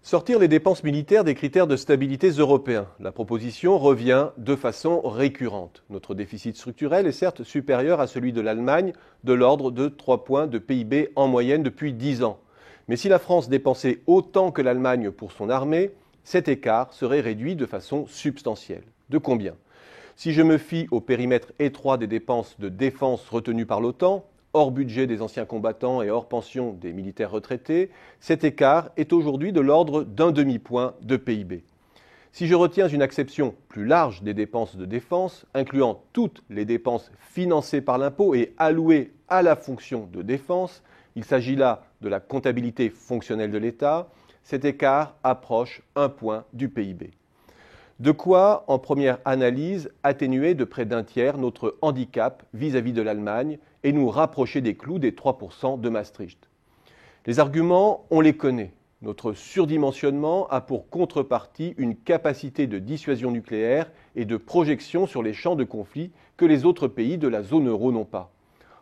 Sortir les dépenses militaires des critères de stabilité européens. La proposition revient de façon récurrente. Notre déficit structurel est certes supérieur à celui de l'Allemagne, de l'ordre de 3 points de PIB en moyenne depuis 10 ans. Mais si la France dépensait autant que l'Allemagne pour son armée, cet écart serait réduit de façon substantielle. De combien? Si je me fie au périmètre étroit des dépenses de défense retenues par l'OTAN, hors budget des anciens combattants et hors pension des militaires retraités, cet écart est aujourd'hui de l'ordre d'un demi-point de PIB. Si je retiens une acception plus large des dépenses de défense, incluant toutes les dépenses financées par l'impôt et allouées à la fonction de défense, il s'agit là de la comptabilité fonctionnelle de l'État, cet écart approche un point du PIB. De quoi, en première analyse, atténuer de près d'un tiers notre handicap vis-à-vis de l'Allemagne et nous rapprocher des clous des 3% de Maastricht. Les arguments, on les connaît. Notre surdimensionnement a pour contrepartie une capacité de dissuasion nucléaire et de projection sur les champs de conflit que les autres pays de la zone euro n'ont pas.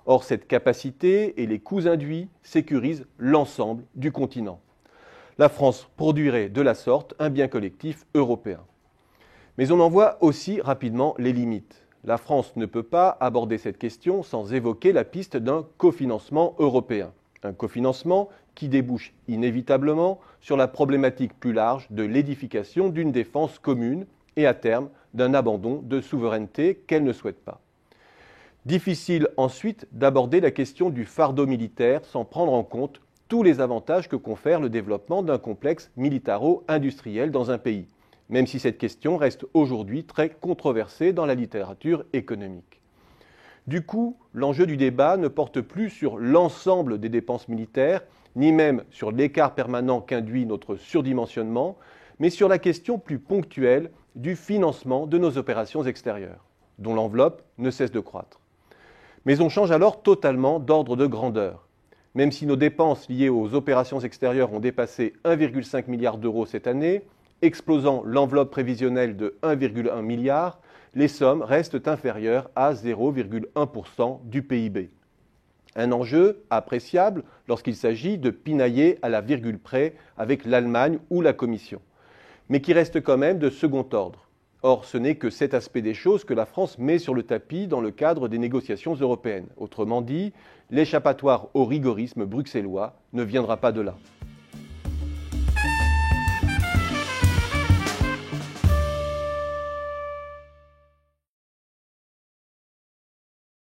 Or, cette capacité et les coûts induits sécurisent l'ensemble du continent. La France produirait de la sorte un bien collectif européen. Mais on en voit aussi rapidement les limites. La France ne peut pas aborder cette question sans évoquer la piste d'un cofinancement européen. Un cofinancement qui débouche inévitablement sur la problématique plus large de l'édification d'une défense commune et à terme d'un abandon de souveraineté qu'elle ne souhaite pas. Difficile ensuite d'aborder la question du fardeau militaire sans prendre en compte tous les avantages que confère le développement d'un complexe militaro-industriel dans un pays, même si cette question reste aujourd'hui très controversée dans la littérature économique. Du coup, l'enjeu du débat ne porte plus sur l'ensemble des dépenses militaires, ni même sur l'écart permanent qu'induit notre surdimensionnement, mais sur la question plus ponctuelle du financement de nos opérations extérieures, dont l'enveloppe ne cesse de croître. Mais on change alors totalement d'ordre de grandeur. Même si nos dépenses liées aux opérations extérieures ont dépassé 1,5 milliard d'euros cette année, explosant l'enveloppe prévisionnelle de 1,1 milliard, les sommes restent inférieures à 0,1% du PIB. Un enjeu appréciable lorsqu'il s'agit de pinailler à la virgule près avec l'Allemagne ou la Commission, mais qui reste quand même de second ordre. Or, ce n'est que cet aspect des choses que la France met sur le tapis dans le cadre des négociations européennes. Autrement dit, l'échappatoire au rigorisme bruxellois ne viendra pas de là.